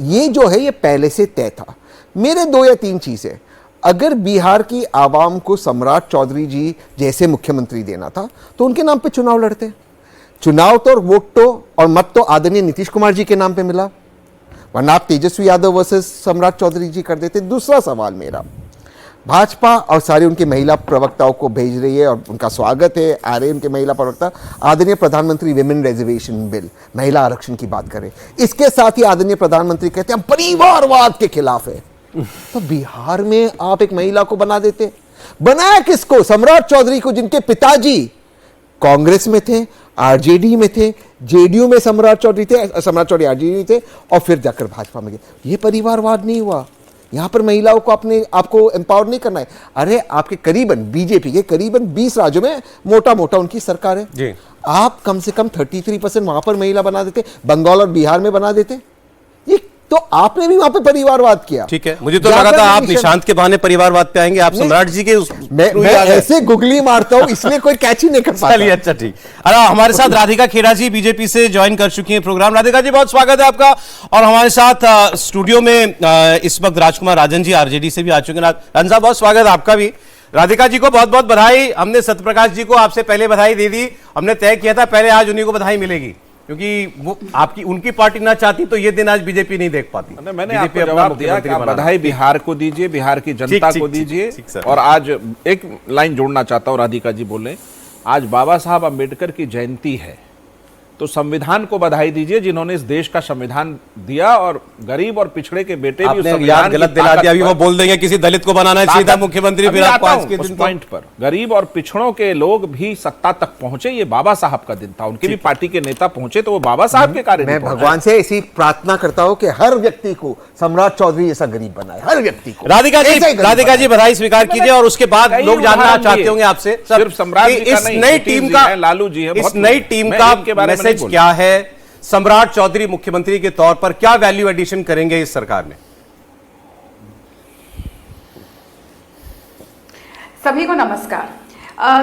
ये जो है ये पहले से तय था। मेरे 2 या 3 चीजें, अगर बिहार की आवाम को सम्राट चौधरी जी जैसे मुख्यमंत्री देना था तो उनके नाम पे चुनाव लड़ते। चुनाव तो और वोट तो और मत तो आदरणीय नीतीश कुमार जी के नाम पे मिला, वरना आप तेजस्वी यादव वर्सेस सम्राट चौधरी जी कर देते। दूसरा सवाल मेरा, भाजपा और सारे उनके महिला प्रवक्ताओं को भेज रही है और उनका स्वागत है, आ रहे उनके महिला प्रवक्ता, आदरणीय प्रधानमंत्री विमेन रिजर्वेशन बिल, महिला आरक्षण की बात करें। इसके साथ ही आदरणीय प्रधानमंत्री कहते हैं हम परिवारवाद के खिलाफ है। तो बिहार में आप एक महिला को बना देते, बनाया किसको? सम्राट चौधरी को, जिनके पिताजी कांग्रेस में थे, आरजेडी में थे, जेडीयू में सम्राट चौधरी थे, सम्राट चौधरी आरजेडी थे और फिर जाकर भाजपा में गए। ये परिवारवाद नहीं हुआ? यहां पर महिलाओं को आपको एम्पावर नहीं करना है। अरे आपके करीबन बीजेपी के करीबन 20 राज्यों में मोटा मोटा उनकी सरकार है जी। आप कम से कम 33% वहां पर महिला बना देते, बंगाल और बिहार में बना देते। ये तो आपने भी वहां पे परिवारवाद किया। ठीक है, मुझे तो लगा था आप निशांत के बहाने परिवारवाद पे आएंगे, आप सम्राट जी के मैं ऐसे गुगली मारता हूं इसलिए कोई कैच ही नहीं कर पाता। चलिए अच्छा ठीक। अरे हमारे साथ राधिका खेड़ा जी बीजेपी से ज्वाइन कर चुकी हैं प्रोग्राम। राधिका जी बहुत स्वागत है आपका। और हमारे साथ स्टूडियो में इस वक्त राजकुमार राजन जी आरजेडी से भी आ चुके हैं। राजन साहब बहुत स्वागत है आपका भी। राधिका जी को बहुत बहुत बधाई। हमने सत्यप्रकाश जी को आपसे पहले बधाई दे दी, हमने तय किया था पहले आज उन्हीं को बधाई मिलेगी, क्योंकि वो आपकी उनकी पार्टी ना चाहती तो ये दिन आज बीजेपी नहीं देख पाती। मैंने आपको जवाब दिया कि आप बधाई बिहार को दीजिए, बिहार की जनता को दीजिए। और आज एक लाइन जोड़ना चाहता हूं, राधिका जी बोले आज बाबा साहब अम्बेडकर की जयंती है, तो संविधान को बधाई दीजिए जिन्होंने इस देश का संविधान दिया, और गरीब और पिछड़े के बेटे भी उस संविधान गलत दिला दिया। अभी वो बोल देंगे किसी दलित को बनाना है सीधा मुख्यमंत्री, फिर आपको आज के दिन पॉइंट पर गरीब और पिछड़ों के लोग भी सत्ता तक पहुंचे, ये बाबा साहब का दिन था। उनके भी पार्टी के नेता पहुंचे तो वो बाबा साहब के कार्य। मैं भगवान से ऐसी प्रार्थना करता हूं कि हर व्यक्ति को सम्राट चौधरी जैसा गरीब बनाए, हर व्यक्ति को। राधिका जी बधाई स्वीकार कीजिए। और उसके बाद लोग जानना चाहते होंगे आपसे सिर्फ सम्राट इस नई टीम का, लालू जी है, इस नई टीम का मैसेज क्या है? सम्राट चौधरी मुख्यमंत्री के तौर पर क्या वैल्यू एडिशन करेंगे इस सरकार में? सभी को नमस्कार।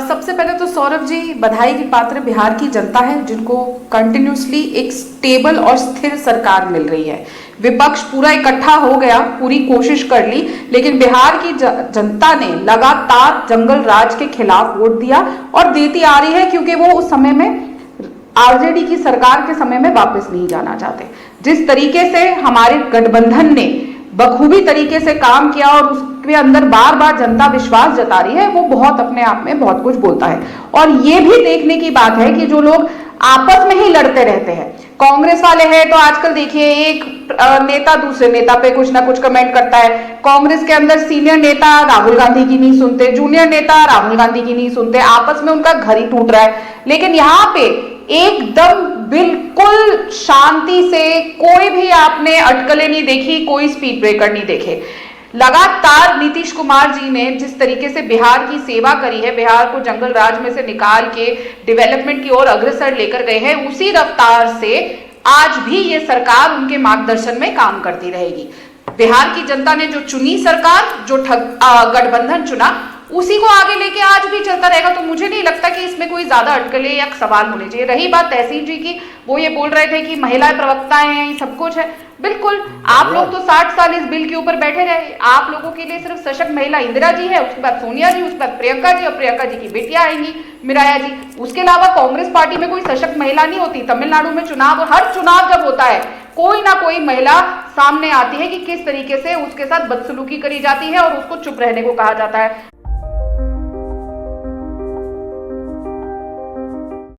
सबसे पहले तो सौरभ जी बधाई की पात्र बिहार की जनता है, जिनको कंटिन्यूसली एक स्टेबल और स्थिर सरकार मिल रही है। विपक्ष पूरा इकट्ठा हो गया, पूरी कोशिश कर ली, लेकिन बिहार की जनता ने लगातार जंगल राज के खिलाफ वोट दिया और देती आ रही है, क्योंकि वो उस समय में आरजेडी की सरकार के समय में वापस नहीं जाना चाहते। जिस तरीके से हमारे गठबंधन ने बखूबी तरीके से काम किया और उसके अंदर बार बार जनता विश्वास जता रही है, वो बहुत अपने आप में बहुत कुछ बोलता है। और ये भी देखने की बात है कि जो लोग आपस में ही लड़ते रहते हैं, कांग्रेस वाले हैं तो आजकल देखिए एक नेता दूसरे नेता पे कुछ ना कुछ कमेंट करता है। कांग्रेस के अंदर सीनियर नेता राहुल गांधी की नहीं सुनते, जूनियर नेता राहुल गांधी की नहीं सुनते, आपस में उनका घर ही टूट रहा है। लेकिन यहाँ पे एकदम बिल्कुल शांति से कोई भी आपने अटकलें नहीं देखी, कोई स्पीड ब्रेकर नहीं देखे। लगातार नीतीश कुमार जी ने जिस तरीके से बिहार की सेवा करी है, बिहार को जंगल राज में से निकाल के डेवलपमेंट की ओर अग्रसर लेकर गए हैं, उसी रफ्तार से आज भी ये सरकार उनके मार्गदर्शन में काम करती रहेगी। बिहार की जनता ने जो चुनी सरकार, जो गठबंधन चुना, उसी को आगे लेके आज भी चलता रहेगा। तो मुझे नहीं लगता कि इसमें कोई ज्यादा अटकलें या सवाल होने चाहिए। रही बात तहसील जी की, वो ये बोल रहे थे कि महिलाएं प्रवक्ताएं हैं, सब कुछ है। बिल्कुल, आप लोग तो 60 साल इस बिल के ऊपर बैठे रहे। आप लोगों के लिए सिर्फ सशक्त महिला इंदिरा जी है, उसके बाद सोनिया जी, उसके बाद प्रियंका जी, और प्रियंका जी की बेटियां आएंगी मिराया जी। उसके अलावा कांग्रेस पार्टी में कोई सशक्त महिला नहीं होती। तमिलनाडु में चुनाव, हर चुनाव जब होता है कोई ना कोई महिला सामने आती है कि किस तरीके से उसके साथ बदसलूकी करी जाती है और उसको चुप रहने को कहा जाता है।